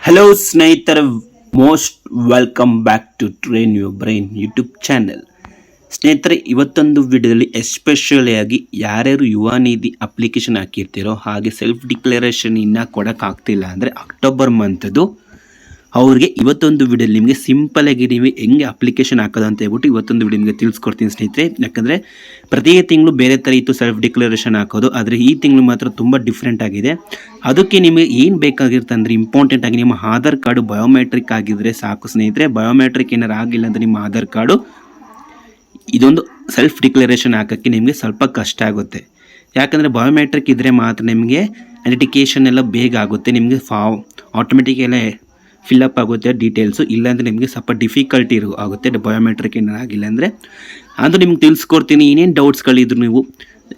Hello ಸ್ನೇಹಿತರ, most welcome back to train your brain YouTube channel. ಸ್ನೇಹಿತರೆ, ಇವತ್ತೊಂದು ವಿಡಿಯೋದಲ್ಲಿ ಎಸ್ಪೆಷಲಿಯಾಗಿ ಯಾರ್ಯಾರು ಯುವ ನಿಧಿ ಅಪ್ಲಿಕೇಶನ್ ಹಾಕಿರ್ತೀರೋ ಹಾಗೆ ಸೆಲ್ಫ್ ಡಿಕ್ಲರೇಷನ್ ಇನ್ನೂ ಕೊಡೋಕ್ಕಾಗ್ತಿಲ್ಲ ಅಂದರೆ ಅಕ್ಟೋಬರ್ ಮಂತದ್ದು ಅವ್ರಿಗೆ ಇವತ್ತೊಂದು ವಿಡಿಯೋಲಿ ನಿಮಗೆ ಸಿಂಪಲಾಗಿ ನೀವು ಹೆಂಗೆ ಅಪ್ಲಿಕೇಶನ್ ಹಾಕೋದು ಅಂತ ಹೇಳ್ಬಿಟ್ಟು ಇವತ್ತೊಂದು ವಿಡಿಯೋ ನಿಮಗೆ ತಿಳಿಸ್ಕೊಡ್ತೀನಿ ಸ್ನೇಹಿತರೆ. ಯಾಕಂದರೆ ಪ್ರತಿ ತಿಂಗಳು ಬೇರೆ ಥರ ಇತ್ತು ಸೆಲ್ಫ್ ಡಿಕ್ಲರೇಷನ್ ಹಾಕೋದು, ಆದರೆ ಈ ತಿಂಗಳು ಮಾತ್ರ ತುಂಬ ಡಿಫ್ರೆಂಟ್ ಆಗಿದೆ. ಅದಕ್ಕೆ ನಿಮಗೆ ಏನು ಬೇಕಾಗಿರುತ್ತೆ ಅಂದರೆ ಇಂಪಾರ್ಟೆಂಟ್ ಆಗಿ ನಿಮ್ಮ ಆಧಾರ್ ಕಾರ್ಡು ಬಯೋಮೆಟ್ರಿಕ್ ಆಗಿದ್ದರೆ ಸಾಕು ಸ್ನೇಹಿತರೆ. ಬಯೋಮೆಟ್ರಿಕ್ ಏನಾರು ಆಗಿಲ್ಲ ಅಂದರೆ ನಿಮ್ಮ ಆಧಾರ್ ಕಾರ್ಡು ಇದೊಂದು ಸೆಲ್ಫ್ ಡಿಕ್ಲರೇಷನ್ ಹಾಕೋಕ್ಕೆ ನಿಮಗೆ ಸ್ವಲ್ಪ ಕಷ್ಟ ಆಗುತ್ತೆ. ಯಾಕಂದರೆ ಬಯೋಮೆಟ್ರಿಕ್ ಇದ್ದರೆ ಮಾತ್ರ ನಿಮಗೆ ಐಡೆಂಟಿಫಿಕೇಷನ್ ಎಲ್ಲ ಬೇಗ ಆಗುತ್ತೆ, ನಿಮಗೆ ಆಟೋಮೆಟಿಕ್ ಎಲ್ಲ ಫಿಲ್ಲಪ್ ಆಗುತ್ತೆ ಡೀಟೇಲ್ಸು. ಇಲ್ಲಾಂದರೆ ನಿಮಗೆ ಸ್ವಲ್ಪ ಡಿಫಿಕಲ್ಟಿ ಆಗುತ್ತೆ ಬಯೋಮೆಟ್ರಿಕ್ ಏನಾರು ಆಗಿಲ್ಲ ಅಂದರೆ. ಅದು ನಿಮ್ಗೆ ತಿಳಿಸ್ಕೊಡ್ತೀನಿ. ಏನೇನು ಡೌಟ್ಸ್ಗಳಿದ್ರು ನೀವು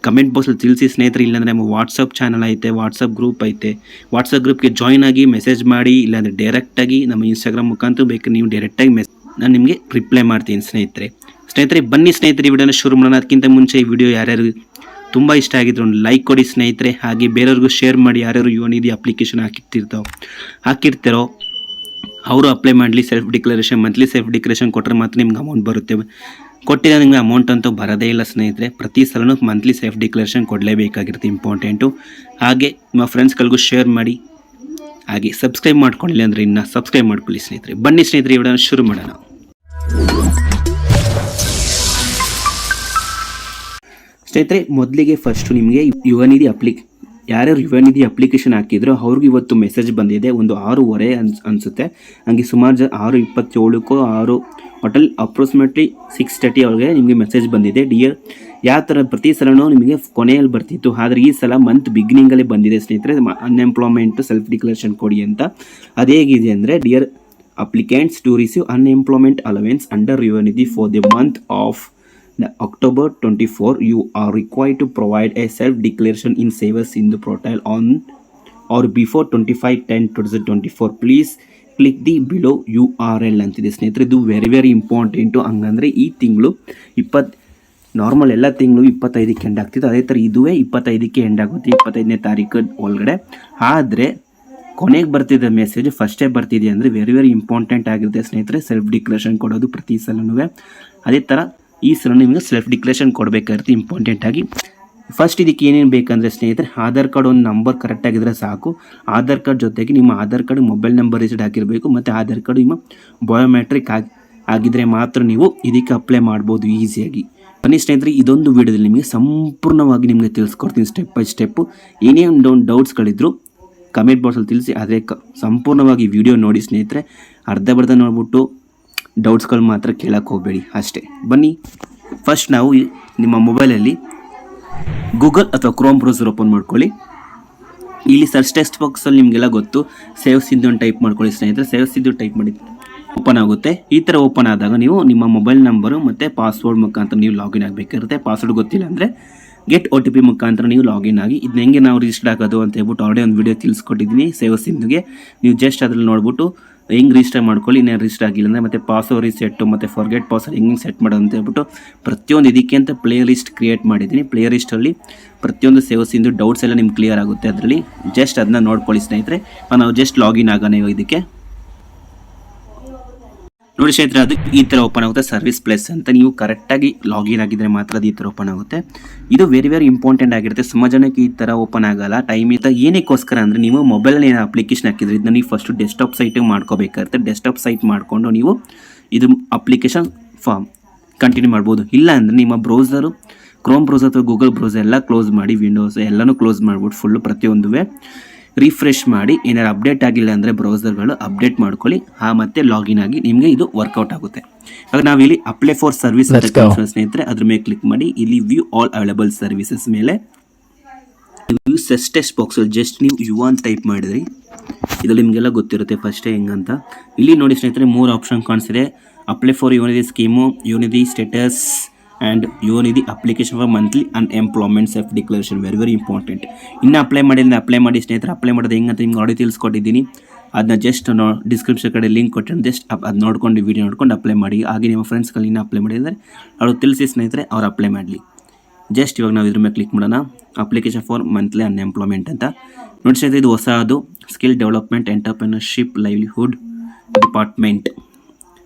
ಕಮೆಂಟ್ ಬಾಕ್ಸಲ್ಲಿ ತಿಳಿಸಿ ಸ್ನೇಹಿತರೆ. ಇಲ್ಲಾಂದರೆ ನಮ್ಮ ವಾಟ್ಸಪ್ ಚಾನಲ್ ಐತೆ, ವಾಟ್ಸಪ್ ಗ್ರೂಪ್ ಐತೆ, ವಾಟ್ಸಪ್ ಗ್ರೂಪ್ಗೆ ಜಾಯ್ನ್ ಆಗಿ ಮೆಸೇಜ್ ಮಾಡಿ. ಇಲ್ಲಾಂದರೆ ಡೈರೆಕ್ಟಾಗಿ ನಮ್ಮ ಇನ್ಸ್ಟಾಗ್ರಾಮ್ ಮುಖಾಂತರ ಬೇಕು ನೀವು ಡೈರೆಕ್ಟಾಗಿ ನಾನು ನಿಮಗೆ ರಿಪ್ಲೈ ಮಾಡ್ತೀನಿ ಸ್ನೇಹಿತರೆ. ಬನ್ನಿ ಸ್ನೇಹಿತರೆ, ಈ ವಿಡಿಯೋನ ಶುರು ಮಾಡೋಣ. ಅದಕ್ಕಿಂತ ಮುಂಚೆ ಈ ವಿಡಿಯೋ ಯಾರ್ಯಾರು ತುಂಬ ಇಷ್ಟ ಆಗಿದ್ರು ಒಂದು ಲೈಕ್ ಕೊಡಿ ಸ್ನೇಹಿತರೆ. ಹಾಗೆ ಬೇರೆಯವ್ರಿಗೂ ಶೇರ್ ಮಾಡಿ. ಯಾರ್ಯಾರು ಯುವ ನಿಧಿ ಅಪ್ಲಿಕೇಶನ್ ಹಾಕಿರ್ತಾರೋ ಅವರು ಅಪ್ಲೈ ಮಾಡಲಿ. Self declaration monthly self declaration ಕೊಟ್ಟರೆ ಮಾತ್ರ ನಿಮ್ಗೆ ಅಮೌಂಟ್ ಬರುತ್ತೆ. ಕೊಟ್ಟಿಲ್ಲ ನಿಮಗೆ ಅಮೌಂಟ್ ಅಂತೂ ಬರೋದೇ ಇಲ್ಲ ಸ್ನೇಹಿತರೆ. ಪ್ರತಿ ಸಲನೂ ಮಂತ್ಲಿ ಸೆಲ್ಫ್ ಡಿಕ್ಲರೇಷನ್ ಕೊಡಲೇಬೇಕಾಗಿರುತ್ತೆ, ಇಂಪಾರ್ಟೆಂಟು. ಹಾಗೆ ನಿಮ್ಮ ಫ್ರೆಂಡ್ಸ್ಗಳಿಗೂ ಶೇರ್ ಮಾಡಿ. ಹಾಗೆ ಸಬ್ಸ್ಕ್ರೈಬ್ ಮಾಡ್ಕೊಂಡಿಲ್ಲ ಅಂದರೆ ಇನ್ನು ಸಬ್ಸ್ಕ್ರೈಬ್ ಮಾಡ್ಕೊಳ್ಳಿ ಸ್ನೇಹಿತರೆ. ಬನ್ನಿ ಸ್ನೇಹಿತರೆ, ಈ ವಿಡಿಯೋನ ಶುರು ಮಾಡೋಣ. ಸ್ನೇಹಿತರೆ, ಮೊದಲಿಗೆ ಫಸ್ಟು ನಿಮಗೆ ಯುವ ನಿಧಿ ಯಾರ್ಯಾರು ಯುವ ನಿಧಿ ಅಪ್ಲಿಕೇಶನ್ ಹಾಕಿದ್ರು ಅವ್ರಿಗೆ ಇವತ್ತು ಮೆಸೇಜ್ ಬಂದಿದೆ. ಒಂದು 6:30 ಅನಿಸುತ್ತೆ. ಹಂಗೆ ಸುಮಾರು 6:27ಕ್ಕೋ ಟೋಟಲ್ ಅಪ್ರೋಕ್ಸಿಮೇಟ್ಲಿ 6:30 ಒಳಗೆ ನಿಮಗೆ ಮೆಸೇಜ್ ಬಂದಿದೆ. ಡಿಯರ್, ಯಾವ ಥರ ಪ್ರತಿ ಸಲನೂ ನಿಮಗೆ ಕೊನೆಯಲ್ಲಿ ಬರ್ತಿತ್ತು, ಆದರೆ ಈ ಸಲ ಮಂತ್ ಬಿಗಿನಿಂಗಲ್ಲೇ ಬಂದಿದೆ ಸ್ನೇಹಿತರೆ. ಅನ್ಎಂಪ್ಲಾಯ್ಮೆಂಟ್ ಸೆಲ್ಫ್ ಡಿಕ್ಲರೇಷನ್ ಕೊಡಿ ಅಂತ. ಅದೇಗಿದೆ ಅಂದರೆ, dear applicants to receive unemployment allowance under Yuva Nidhi for the month of October 24, you are required to provide a self-declaration in Seva Sindhu portal on or before 25/10/2024. Please click the below URL ಅಂತಿದೆ ಸ್ನೇಹಿತರೆ. ಇದು very important. ಹಂಗಂದರೆ ಈ ತಿಂಗಳು normal ಎಲ್ಲ ತಿಂಗಳು 25ಕ್ಕೆ end ಆಗ್ತಿತ್ತು, ಅದೇ ಥರ ಇದುವೇ 25ಕ್ಕೆ ಎಂಡ್ ಆಗುತ್ತೆ, 25ನೇ ತಾರೀಕು ಒಳಗಡೆ. ಆದರೆ ಕೊನೆಗೆ ಬರ್ತಿದ್ದ ಮೆಸೇಜ್ ಫಸ್ಟೇ ಬರ್ತಿದೆ ಅಂದರೆ ವೆರಿ ಇಂಪಾರ್ಟೆಂಟ್ ಆಗಿರುತ್ತೆ ಸ್ನೇಹಿತರೆ. ಸೆಲ್ಫ್ ಡಿಕ್ಲರೇಷನ್ ಕೊಡೋದು ಪ್ರತಿ ಸಲನೂ. ಅದೇ ಥರ ಈ ಸಲ ನಿಮಗೆ ಸೆಲ್ಫ್ ಡಿಕ್ಲರೇಷನ್ ಕೊಡಬೇಕಾಗಿರುತ್ತೆ ಇಂಪಾರ್ಟೆಂಟ್ ಆಗಿ. ಫಸ್ಟ್ ಇದಕ್ಕೆ ಏನೇನು ಬೇಕಂದರೆ ಸ್ನೇಹಿತರೆ, ಆಧಾರ್ ಕಾರ್ಡ್ ಒಂದು ನಂಬರ್ ಕರೆಕ್ಟಾಗಿದ್ದರೆ ಸಾಕು. ಆಧಾರ್ ಕಾರ್ಡ್ ಜೊತೆಗೆ ನಿಮ್ಮ Aadhaar card mobile number register ಆಗಿರಬೇಕು, ಮತ್ತು ಆಧಾರ್ ಕಾರ್ಡ್ ನಿಮ್ಮ ಬಯೋಮೆಟ್ರಿಕ್ ಆಗಿದ್ದರೆ ಮಾತ್ರ ನೀವು ಇದಕ್ಕೆ ಅಪ್ಲೈ ಮಾಡ್ಬೋದು ಈಸಿಯಾಗಿ. ಬನ್ನಿ ಸ್ನೇಹಿತರೆ, ಇದೊಂದು ವಿಡಿಯೋದಲ್ಲಿ ನಿಮಗೆ ಸಂಪೂರ್ಣವಾಗಿ ನಿಮಗೆ ತಿಳಿಸ್ಕೊಡ್ತೀನಿ ಸ್ಟೆಪ್ ಬೈ ಸ್ಟೆಪ್ಪು. ಏನೇನು ಡೌಟ್ಸ್ಗಳಿದ್ರು ಕಮೆಂಟ್ ಬಾಕ್ಸಲ್ಲಿ ತಿಳಿಸಿ. ಆದರೆ ಸಂಪೂರ್ಣವಾಗಿ ವಿಡಿಯೋ ನೋಡಿ ಸ್ನೇಹಿತರೆ. ಅರ್ಧ ನೋಡ್ಬಿಟ್ಟು ಡೌಟ್ಸ್ಗಳು ಮಾತ್ರ ಕೇಳಕ್ಕೆ ಹೋಗಬೇಡಿ ಅಷ್ಟೇ. ಬನ್ನಿ, ಫಸ್ಟ್ ನಾವು ನಿಮ್ಮ ಮೊಬೈಲಲ್ಲಿ ಗೂಗಲ್ ಅಥವಾ ಕ್ರೋಮ್ ಬ್ರೌಸರ್ ಓಪನ್ ಮಾಡ್ಕೊಳ್ಳಿ. ಇಲ್ಲಿ ಸರ್ಚ್ ಟೆಕ್ಸ್ಟ್ ಬಾಕ್ಸಲ್ಲಿ ನಿಮಗೆಲ್ಲ ಗೊತ್ತು, ಸೇವ್ ಸಿಂಧು ಅಂತ ಟೈಪ್ ಮಾಡ್ಕೊಳ್ಳಿ ಸ್ನೇಹಿತರೆ. ಸೇವ್ ಸಿಂಧು ಟೈಪ್ ಮಾಡಿ ಓಪನ್ ಆಗುತ್ತೆ. ಈ ಥರ ಓಪನ್ ಆದಾಗ ನೀವು ನಿಮ್ಮ ಮೊಬೈಲ್ ನಂಬರು ಮತ್ತು ಪಾಸ್ವರ್ಡ್ ಮುಖಾಂತರ ನೀವು ಲಾಗಿನ್ ಆಗಬೇಕಿರುತ್ತೆ. ಪಾಸ್ವರ್ಡ್ ಗೊತ್ತಿಲ್ಲ ಅಂದರೆ ಗೆಟ್ OTP ಮುಖಾಂತರ ನೀವು ಲಾಗಿನ್ ಆಗಿ. ಇದನ್ನ ಹೆಂಗೆ ನಾವು ರಿಜಿಸ್ಟರ್ ಆಗೋದು ಅಂತ ಹೇಳ್ಬಿಟ್ಟು ಆಲ್ರೆಡಿ ಒಂದು ವಿಡಿಯೋ ತಿಳಿಸ್ಕೊಟ್ಟಿದ್ದೀನಿ ಸೇವ್ ಸಿಂಧುಗೆ. ನೀವು ಜಸ್ಟ್ ಅದ್ರಲ್ಲಿ ನೋಡ್ಬಿಟ್ಟು ಹೆಂಗೆ ರಿಜಿಸ್ಟರ್ ಮಾಡ್ಕೊಳ್ಳಿ. ಇನ್ನೇನು ರಿಜಿಸ್ಟರ್ ಆಗಿಲ್ಲ ಅಂದರೆ ಮತ್ತು ಪಾಸ್ವರ್ಡ್ ರೀಸೆಟ್ಟು ಮತ್ತು ಫಾರ್ಗೆಟ್ ಪಾಸ್ವರ್ಡ್ ಹೆಂಗೆ ಸೆಟ್ ಮಾಡೋದು ಅಂತ ಹೇಳ್ಬಿಟ್ಟು ಪ್ರತಿಯೊಂದು ಇದಕ್ಕೆ ಅಂತ ಪ್ಲೇ ಲಿಸ್ಟ್ ಕ್ರಿಯೇಟ್ ಮಾಡಿದ್ದೀನಿ. ಪ್ಲೇ ಲಿಸ್ಟಲ್ಲಿ ಪ್ರತಿಯೊಂದು ಸೇವ್ ಸಿಂಧು ಡೌಟ್ಸ್ ಎಲ್ಲ ನಿಮ್ಗೆ ಕ್ಲಿಯರ್ ಆಗುತ್ತೆ. ಅದರಲ್ಲಿ ಜಸ್ಟ್ ಅದನ್ನ ನೋಡ್ಕೊಳ್ಳಿ ಸ್ನೇಹಿತರೆ. ನಾವು ಜಸ್ಟ್ ಲಾಗಿನ್ ಆಗೋಣ ಇದಕ್ಕೆ. ನೋಡಿ ಸ್ನೇಹಿತರೆ, ಅದು ಈ ಥರ ಓಪನ್ ಆಗುತ್ತೆ. ಸರ್ವಿಸ್ ಪ್ಲೇಸ್ ಅಂತ ನೀವು ಕರೆಕ್ಟಾಗಿ ಲಾಗಿನ್ ಆಗಿದ್ದರೆ ಮಾತ್ರ ಅದು ಈ ಥರ ಓಪನ್ ಆಗುತ್ತೆ. ಇದು ವೆರಿ ಇಂಪಾರ್ಟೆಂಟ್ ಆಗಿರುತ್ತೆ. ಸುಮಾರು ಜನಕ್ಕೆ ಈ ಥರ ಓಪನ್ ಆಗಲ್ಲ ಟೈಮ್ ಇತ್ತ. ಏನಕ್ಕೋಸ್ಕರ ಅಂದರೆ, ನೀವು ಮೊಬೈಲಲ್ಲಿ ಏನು ಅಪ್ಲಿಕೇಶನ್ ಹಾಕಿದ್ರೆ ಇದನ್ನ ನೀವು ಫಸ್ಟು ಡೆಸ್ಕ್ಟಾಪ್ ಸೈಟಿಗೆ ಮಾಡ್ಕೋಬೇಕಾಗುತ್ತೆ. ಡೆಸ್ಕ್ಟಾಪ್ ಸೈಟ್ ಮಾಡಿಕೊಂಡು ನೀವು ಇದು ಅಪ್ಲಿಕೇಶನ್ ಕಂಟಿನ್ಯೂ ಮಾಡ್ಬೋದು. ಇಲ್ಲ ಅಂದರೆ ನಿಮ್ಮ ಬ್ರೌಸರು ಕ್ರೋಮ್ ಬ್ರೌಸರ್ ಅಥವಾ ಗೂಗಲ್ ಬ್ರೌಸರ್ ಎಲ್ಲ ಕ್ಲೋಸ್ ಮಾಡಿ, ವಿಂಡೋಸ್ ಎಲ್ಲನೂ ಕ್ಲೋಸ್ ಮಾಡಿಬಿಟ್ಟು ಫುಲ್ಲು ಪ್ರತಿಯೊಂದುವೇ ರಿಫ್ರೆಶ್ ಮಾಡಿ. ಏನಾರು ಅಪ್ಡೇಟ್ ಆಗಿಲ್ಲ ಅಂದರೆ ಬ್ರೌಸರ್ಗಳು ಅಪ್ಡೇಟ್ ಮಾಡ್ಕೊಳ್ಳಿ. ಮತ್ತೆ ಲಾಗಿನ್ ಆಗಿ ನಿಮಗೆ ಇದು ವರ್ಕೌಟ್ ಆಗುತ್ತೆ. ಇವಾಗ ನಾವಿಲ್ಲಿ ಅಪ್ಲೈ ಫಾರ್ ಸರ್ವಿಸ್ ಸ್ನೇಹಿತರೆ ಅದ್ರ ಮೇಲೆ ಕ್ಲಿಕ್ ಮಾಡಿ. ಇಲ್ಲಿ ವ್ಯೂ ಆಲ್ ಅವೈಲೇಬಲ್ ಸರ್ವಿಸಸ್ ಮೇಲೆ ಸರ್ಚ್ ಟೆಕ್ಸ್ಟ್ ಬಾಕ್ಸಲ್ಲಿ ಜಸ್ಟ್ ನೀವು ಯುವ ಅಂತ ಟೈಪ್ ಮಾಡಿದ್ರಿ. ಇದರಲ್ಲಿ ನಿಮಗೆಲ್ಲ ಗೊತ್ತಿರುತ್ತೆ ಫಸ್ಟೇ ಹೆಂಗಂತ. ಇಲ್ಲಿ ನೋಡಿ ಸ್ನೇಹಿತರೆ, 3 ಆಪ್ಷನ್ ಕಾಣಿಸಿದೆ. ಅಪ್ಲೈ ಫಾರ್ ಯುವ ನಿಧಿ ಸ್ಕೀಮು, ಯುವ ನಿಧಿ status and Yuva Nidhi application for monthly unemployment self declaration. Very important. ಇನ್ನೂ ಅಪ್ಲೈ ಮಾಡಿ ಸ್ನೇಹಿತರೆ. ಅಪ್ಲೈ ಮಾಡೋದು ಹೆಂಗಂತ ನಿಮ್ಗೆ ಆಲ್ರೆಡಿ ತಿಳಿಸ್ಕೊಟ್ಟಿದ್ದೀನಿ. ಅದನ್ನ ಜಸ್ಟ್ ಡಿಸ್ಕ್ರಿಪ್ಷನ್ ಕಡೆ ಲಿಂಕ್ ಕೊಟ್ಟಿದ್ದೀನಿ. ಜಸ್ಟ್ ಅದು ನೋಡ್ಕೊಂಡು ವಿಡಿಯೋ ನೋಡ್ಕೊಂಡು ಅಪ್ಲೈ ಮಾಡಿ. ಹಾಗೆ ನಿಮ್ಮ ಫ್ರೆಂಡ್ಸ್ಗಳು ಇನ್ನೂ ಅಪ್ಲೈ ಮಾಡಿದರೆ ಅವ್ರು ತಿಳಿಸಿ ಸ್ನೇಹಿತರೆ, ಅವ್ರು ಅಪ್ಲೈ ಮಾಡಲಿ. ಜಸ್ಟ್ ಇವಾಗ ನಾವು ಇದ್ರ ಮೇಲೆ ಕ್ಲಿಕ್ ಮಾಡೋಣ. ಅಪ್ಲಿಕೇಶನ್ ಫಾರ್ ಮಂತ್ಲಿ ಅನ್ಎಂಪ್ಲಾಯ್ಮೆಂಟ್ ಅಂತ ನೋಡಿ ಸ್ನೇಹಿತರೆ, ಇದು ಹೊಸದು skill development entrepreneurship livelihood department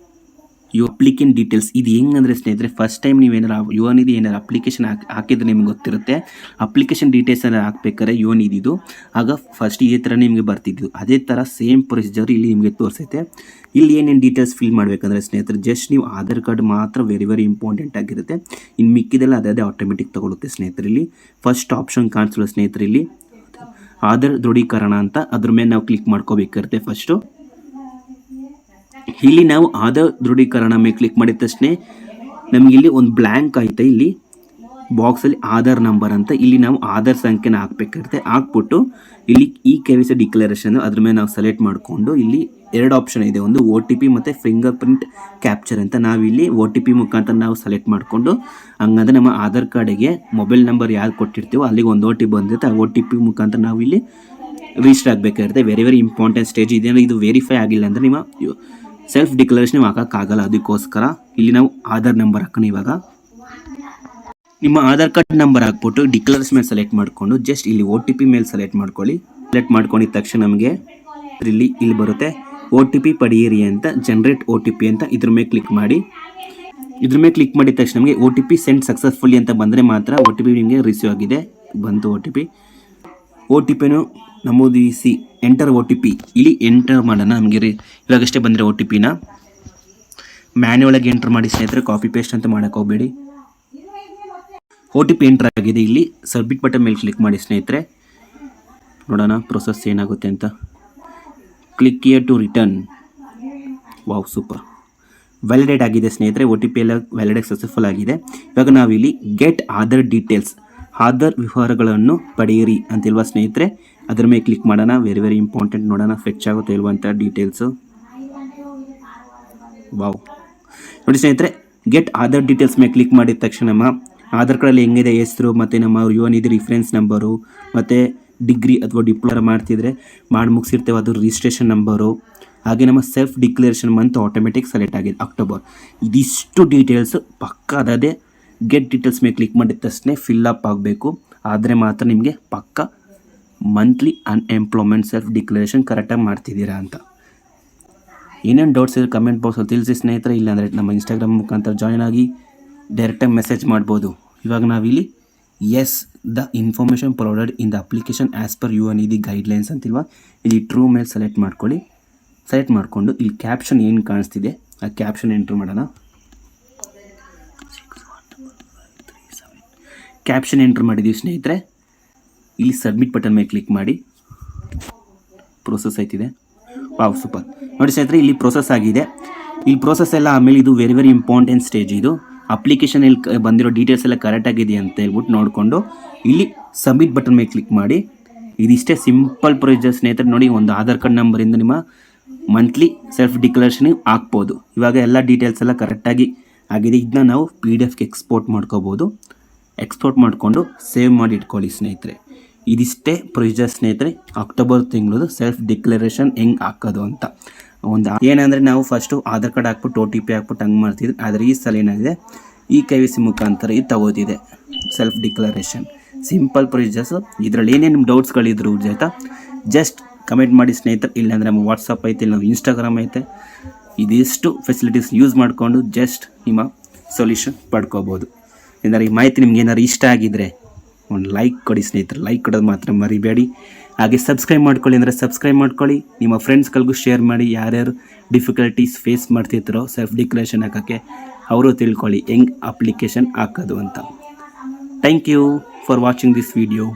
you applicant details. ಇದು ಹೆಂಗಂದರೆ ಸ್ನೇಹಿತರೆ, ಫಸ್ಟ್ ಟೈಮ್ ನೀವೇನಾರು ಯುವ ನಿಧಿ ಏನಾರು ಅಪ್ಲಿಕೇಶನ್ ಹಾಕಿದ್ರೆ ನಿಮ್ಗೆ ಗೊತ್ತಿರುತ್ತೆ. ಅಪ್ಲಿಕೇಶನ್ ಡೀಟೇಲ್ಸ್ ಏನಾರು ಹಾಕ್ಬೇಕಾದ್ರೆ ಯುವ ನಿಧಿದು ಆಗ ಫಸ್ಟ್ ಇದೇ ಥರ ನಿಮಗೆ ಬರ್ತಿದ್ದು, ಅದೇ ಥರ ಸೇಮ್ ಪ್ರೊಸೀಜರ್ ಇಲ್ಲಿ ನಿಮಗೆ ತೋರಿಸೈತೆ. ಇಲ್ಲಿ ಏನೇನು ಡೀಟೇಲ್ಸ್ ಫಿಲ್ ಮಾಡಬೇಕಂದ್ರೆ ಸ್ನೇಹಿತರೆ, ಜಸ್ಟ್ ನೀವು ಆಧಾರ್ ಕಾರ್ಡ್ ಮಾತ್ರ ವೆರಿ ಇಂಪಾರ್ಟೆಂಟ್ ಆಗಿರುತ್ತೆ. ಇನ್ನು ಮಿಕ್ಕಿದೆಲ್ಲ ಅದೇ ಆಟೋಮೆಟಿಕ್ ತಗೊಳುತ್ತೆ ಸ್ನೇಹಿತರೆ. ಇಲ್ಲಿ ಫಸ್ಟ್ ಆಪ್ಷನ್ ಕಾಣಿಸಲ್ಲ ಸ್ನೇಹಿತರೆ, ಇಲ್ಲಿ ಆಧಾರ್ ದೃಢೀಕರಣ ಅಂತ ಅದ್ರ ಮೇಲೆ ನಾವು ಕ್ಲಿಕ್ ಮಾಡ್ಕೋಬೇಕಿರುತ್ತೆ. ಫಸ್ಟು ಇಲ್ಲಿ ನಾವು ಆಧಾರ್ ದೃಢೀಕರಣ ಮೇಲೆ ಕ್ಲಿಕ್ ಮಾಡಿದ ತಕ್ಷಣ ನಮಗೆ ಇಲ್ಲಿ ಒಂದು ಬ್ಲ್ಯಾಂಕ್ ಐತೆ, ಇಲ್ಲಿ ಬಾಕ್ಸಲ್ಲಿ ಆಧಾರ್ ನಂಬರ್ ಅಂತ ಇಲ್ಲಿ ನಾವು ಆಧಾರ್ ಸಂಖ್ಯೆನ ಹಾಕ್ಬೇಕಾಗುತ್ತೆ. ಹಾಕ್ಬಿಟ್ಟು ಇಲ್ಲಿ ಈ KYC ಡಿಕ್ಲರೇಷನ್ ಅದ್ರ ಮೇಲೆ ನಾವು ಸೆಲೆಕ್ಟ್ ಮಾಡಿಕೊಂಡು ಇಲ್ಲಿ 2 ಆಪ್ಷನ್ ಇದೆ, ಒಂದು OTP ಮತ್ತು ಫಿಂಗರ್ ಪ್ರಿಂಟ್ ಕ್ಯಾಪ್ಚರ್ ಅಂತ. ನಾವಿಲ್ಲಿ OTP ಮುಖಾಂತರ ನಾವು ಸೆಲೆಕ್ಟ್ ಮಾಡಿಕೊಂಡು, ಹಂಗಂದ್ರೆ ನಮ್ಮ ಆಧಾರ್ ಕಾರ್ಡಿಗೆ ಮೊಬೈಲ್ ನಂಬರ್ ಯಾರು ಕೊಟ್ಟಿರ್ತೀವೋ ಅಲ್ಲಿಗೆ ಒಂದು OTP ಬಂದಿರುತ್ತೆ. ಆ OTP ಮುಖಾಂತರ ನಾವು ಇಲ್ಲಿ ರಿಜಿಸ್ಟರ್ ಆಗಬೇಕಾಗಿರುತ್ತೆ. ವೆರಿ ಇಂಪಾರ್ಟೆಂಟ್ ಸ್ಟೇಜ್ ಇದೆ. ಇದು ವೆರಿಫೈ ಆಗಿಲ್ಲ ಅಂದರೆ ನಿಮ್ಮ ಸೆಲ್ಫ್ ಡಿಕ್ಲರೇಷನ್ ಹಾಕೋಕ್ಕಾಗಲ್ಲ. ಅದಕ್ಕೋಸ್ಕರ ಇಲ್ಲಿ ನಾವು ಆಧಾರ್ ನಂಬರ್ ಹಾಕೋಣ. ಇವಾಗ ನಿಮ್ಮ ಆಧಾರ್ ಕಾರ್ಡ್ ನಂಬರ್ ಹಾಕ್ಬಿಟ್ಟು ಡಿಕ್ಲರೇಷನ್ ಮೇಲೆ ಸೆಲೆಕ್ಟ್ ಮಾಡಿಕೊಂಡು ಜಸ್ಟ್ ಇಲ್ಲಿ OTP ಮೇಲೆ ಸೆಲೆಕ್ಟ್ ಮಾಡ್ಕೊಳ್ಳಿ. ಸೆಲೆಕ್ಟ್ ಮಾಡ್ಕೊಂಡಿದ ತಕ್ಷಣ ನಮಗೆ ಇಲ್ಲಿ ಬರುತ್ತೆ OTP ಪಡೆಯಿರಿ ಅಂತ, ಜನರೇಟ್ OTP ಅಂತ. ಇದ್ರ ಮೇಲೆ ಕ್ಲಿಕ್ ಮಾಡಿ. ಇದ್ರ ಮೇಲೆ ಕ್ಲಿಕ್ ಮಾಡಿದ ತಕ್ಷಣ ನಮಗೆ OTP ಸೆಂಡ್ ಸಕ್ಸಸ್ಫುಲಿ ಅಂತ ಬಂದರೆ ಮಾತ್ರ OTP ನಿಮಗೆ ರಿಸೀವ್ ಆಗಿದೆ ಬಂತು. OTPನೂ ನಮೂದಿಸಿ ಎಂಟರ್ OTP ಇಲ್ಲಿ ಎಂಟರ್ ಮಾಡೋಣ. ನಮಗೆ ಇವಾಗಷ್ಟೇ ಬಂದರೆ OTPನ ಮ್ಯಾನ್ಯುವಲಾಗಿ ಎಂಟರ್ ಮಾಡಿ ಸ್ನೇಹಿತರೆ, ಕಾಪಿ ಪೇಸ್ಟ್ ಅಂತ ಮಾಡೋಕ್ಕೆ ಹೋಗಬೇಡಿ. OTP ಎಂಟರ್ ಆಗಿದೆ. ಇಲ್ಲಿ ಸಬ್ಮಿಟ್ ಬಟನ್ ಮೇಲೆ ಕ್ಲಿಕ್ ಮಾಡಿ ಸ್ನೇಹಿತರೆ, ನೋಡೋಣ ಪ್ರೊಸೆಸ್ ಏನಾಗುತ್ತೆ ಅಂತ. Click here to return. Wow, super, validate ಆಗಿದೆ ಸ್ನೇಹಿತರೆ. OTP ಎಲ್ಲ ವ್ಯಾಲಿಡೇಟ್ ಸಕ್ಸಸ್ಫುಲ್ ಆಗಿದೆ. ಇವಾಗ ನಾವಿಲ್ಲಿ ಗೆಟ್ ಆಧಾರ್ ಡೀಟೇಲ್ಸ್, ಆಧಾರ್ ವಿವರಗಳನ್ನು ಪಡೆಯಿರಿ ಅಂತಿಲ್ವಾ ಸ್ನೇಹಿತರೆ, ಅದ್ರ ಮೇಲೆ ಕ್ಲಿಕ್ ಮಾಡೋಣ. ವೆರಿ ಇಂಪಾರ್ಟೆಂಟ್, ನೋಡೋಣ ಫೆಚ್ ಆಗುತ್ತೆ ಇಲ್ವಾ ಅಂತ ಡೀಟೇಲ್ಸು. ವಾವ್, ನೋಡಿ ಸ್ನೇಹಿತರೆ, ಗೆಟ್ ಆಧಾರ್ ಡೀಟೇಲ್ಸ್ ಮೇಲೆ ಕ್ಲಿಕ್ ಮಾಡಿದ ತಕ್ಷಣ ನಮ್ಮ ಆಧಾರ್ ಕಾರ್ಡಲ್ಲಿ ಹೆಂಗಿದೆ ಹೆಸರು ಮತ್ತು ನಮ್ಮ ಯುವ ನಿಧಿ ರಿಫರೆನ್ಸ್ ನಂಬರು ಮತ್ತು ಡಿಗ್ರಿ ಅಥವಾ ಡಿಪ್ಲೊಮಾ ಮಾಡ್ತಿದ್ರೆ ಮಾಡಿ ಮುಗಿಸಿರ್ತೇವೆ ಅದು ರಿಜಿಸ್ಟ್ರೇಷನ್ ನಂಬರು, ಹಾಗೆ ನಮ್ಮ self declaration month automatic select ಆಗಿದೆ ಅಕ್ಟೋಬರ್. ಇದಿಷ್ಟು ಡೀಟೇಲ್ಸು ಪಕ್ಕ ಅದೇ ಗೆಟ್ ಡೀಟೇಲ್ಸ್ ಮೇಲೆ ಕ್ಲಿಕ್ ಮಾಡಿದ ತಕ್ಷಣ ಫಿಲ್ಲಪ್ ಆಗಬೇಕು. ಆದರೆ ಮಾತ್ರ ನಿಮಗೆ ಪಕ್ಕ ಮಂತ್ಲಿ ಅನ್ಎಂಪ್ಲಾಯ್ಮೆಂಟ್ ಸೆಲ್ಫ್ ಡಿಕ್ಲರೇಷನ್ ಕರೆಕ್ಟಾಗಿ ಮಾಡ್ತಿದ್ದೀರಾ ಅಂತ. ಏನೇನು ಡೌಟ್ಸ್ ಇದ್ರೆ ಕಮೆಂಟ್ ಬಾಕ್ಸಲ್ಲಿ ತಿಳಿಸಿ ಸ್ನೇಹಿತರೆ. ಇಲ್ಲಾಂದರೆ ನಮ್ಮ ಇನ್ಸ್ಟಾಗ್ರಾಮ್ ಮುಖಾಂತರ ಜಾಯ್ನ್ ಆಗಿ ಡೈರೆಕ್ಟಾಗಿ ಮೆಸೇಜ್ ಮಾಡ್ಬೋದು. ಇವಾಗ ನಾವಿಲ್ಲಿ as the information provided in the application as per Yuva Nidhi guidelines ಅಂತಿಲ್ವಾ, ಇಲ್ಲಿ ಟ್ರೂ ಮೇಲೆ ಸೆಲೆಕ್ಟ್ ಮಾಡ್ಕೊಳ್ಳಿ. ಸೆಲೆಕ್ಟ್ ಮಾಡಿಕೊಂಡು ಇಲ್ಲಿ ಕ್ಯಾಪ್ಷನ್ ಏನು ಕಾಣಿಸ್ತಿದೆ ಆ ಕ್ಯಾಪ್ಷನ್ ಎಂಟ್ರ್ ಮಾಡೋಣ. ಕ್ಯಾಪ್ಷನ್ ಎಂಟ್ರ್ ಮಾಡಿದ್ದೀವಿ ಸ್ನೇಹಿತರೆ. ಇಲ್ಲಿ ಸಬ್ಮಿಟ್ ಬಟನ್ ಮೇಲೆ ಕ್ಲಿಕ್ ಮಾಡಿ. ಪ್ರೋಸೆಸ್ ಆಯ್ತಿದೆ. Wow, super. ನೋಡಿ ಸ್ನೇಹಿತರೆ, ಇಲ್ಲಿ ಪ್ರೋಸೆಸ್ ಆಗಿದೆ. ಇಲ್ಲಿ ಪ್ರೋಸೆಸ್ ಎಲ್ಲ ಆಮೇಲೆ ಇದು ವೆರಿ ಇಂಪಾರ್ಟೆಂಟ್ ಸ್ಟೇಜ್. ಇದು ಅಪ್ಲಿಕೇಶನ್ ಇಲ್ಲಿ ಬಂದಿರೋ ಡೀಟೇಲ್ಸ್ ಎಲ್ಲ ಕರೆಕ್ಟ್ ಆಗಿದೆ ಅಂತ ಹೇಳ್ಬಿಟ್ಟು ನೋಡಿಕೊಂಡು ಇಲ್ಲಿ ಸಬ್ಮಿಟ್ ಬಟನ್ ಮೇಲೆ ಕ್ಲಿಕ್ ಮಾಡಿ. ಇದಿಷ್ಟೇ ಸಿಂಪಲ್ ಪ್ರೊಸೀಜರ್ ಸ್ನೇಹಿತರೆ. ನೋಡಿ, ಒಂದು ಆಧಾರ್ ಕಾರ್ಡ್ ನಂಬರಿಂದ ನಿಮ್ಮ ಮಂತ್ಲಿ ಸೆಲ್ಫ್ ಡಿಕ್ಲರೇಷನ್ ಹಾಕ್ಬೋದು. ಇವಾಗ ಎಲ್ಲ ಡೀಟೇಲ್ಸ್ ಎಲ್ಲ ಕರೆಕ್ಟಾಗಿ ಆಗಿದೆ. ಇದನ್ನ ನಾವು PDF ಎಕ್ಸ್ಪೋರ್ಟ್ ಮಾಡ್ಕೋಬೋದು. ಎಕ್ಸ್ಪೋರ್ಟ್ ಮಾಡಿಕೊಂಡು ಸೇವ್ ಮಾಡಿ ಇಟ್ಕೊಳ್ಳಿ ಸ್ನೇಹಿತರೆ. ಇದಿಷ್ಟೇ ಪ್ರೊಸೀಜರ್ ಸ್ನೇಹಿತರೆ, ಅಕ್ಟೋಬರ್ ತಿಂಗಳದು ಸೆಲ್ಫ್ ಡಿಕ್ಲರೇಷನ್ ಹೆಂಗೆ ಹಾಕೋದು ಅಂತ. ಒಂದು ಏನಂದರೆ ನಾವು ಫಸ್ಟು ಆಧಾರ್ ಕಾರ್ಡ್ ಹಾಕ್ಬಿಟ್ಟು OTP ಹಾಕ್ಬಿಟ್ಟು ಹಂಗೆ ಮಾಡ್ತಿದ್ವಿ. ಆದರೆ ಈ ಸಲ ಏನಾಗಿದೆ, ಈ KYC ಮುಖಾಂತರ ಇದು ತಗೋತಿದೆ ಸೆಲ್ಫ್ ಡಿಕ್ಲರೇಷನ್. Simple procedures. ಇದರಲ್ಲಿ ಏನೇನು ನಿಮ್ಮ ಡೌಟ್ಸ್ಗಳಿದ್ರು ಆಯಿತಾ, ಜಸ್ಟ್ ಕಮೆಂಟ್ ಮಾಡಿ ಸ್ನೇಹಿತರೆ. ಇಲ್ಲಾಂದರೆ ನಮ್ಮ ವಾಟ್ಸಪ್ ಐತೆ, ಇಲ್ಲ ನಮ್ಮ ಇನ್ಸ್ಟಾಗ್ರಾಮ್ ಐತೆ. ಇದಿಷ್ಟು ಫೆಸಿಲಿಟೀಸ್ ಯೂಸ್ ಮಾಡಿಕೊಂಡು ಜಸ್ಟ್ ನಿಮ್ಮ ಸೊಲ್ಯೂಷನ್ ಪಡ್ಕೋಬೋದು. ಏನಾರು ಈ ಮಾಹಿತಿ ನಿಮ್ಗೆ ಏನಾರು ಇಷ್ಟ ಆಗಿದ್ದರೆ ಒಂದು ಲೈಕ್ ಕೊಡಿ ಸ್ನೇಹಿತರೆ. ಲೈಕ್ ಕೊಡೋದು ಮಾತ್ರ ಮರಿಬೇಡಿ. ಹಾಗೆ ಸಬ್ಸ್ಕ್ರೈಬ್ ಮಾಡ್ಕೊಳ್ಳಿ ಅಂದರೆ ಸಬ್ಸ್ಕ್ರೈಬ್ ಮಾಡ್ಕೊಳ್ಳಿ. ನಿಮ್ಮ ಫ್ರೆಂಡ್ಸ್ಗಳಿಗೂ ಶೇರ್ ಮಾಡಿ. ಯಾರ್ಯಾರು ಡಿಫಿಕಲ್ಟೀಸ್ ಫೇಸ್ ಮಾಡ್ತಿರ್ತಾರೋ ಸೆಲ್ಫ್ ಡಿಕ್ಲರೇಷನ್ ಹಾಕೋಕ್ಕೆ, ಅವರು ತಿಳ್ಕೊಳ್ಳಿ ಹೆಂಗೆ ಅಪ್ಲಿಕೇಶನ್ ಹಾಕೋದು ಅಂತ. Thank you for watching this video.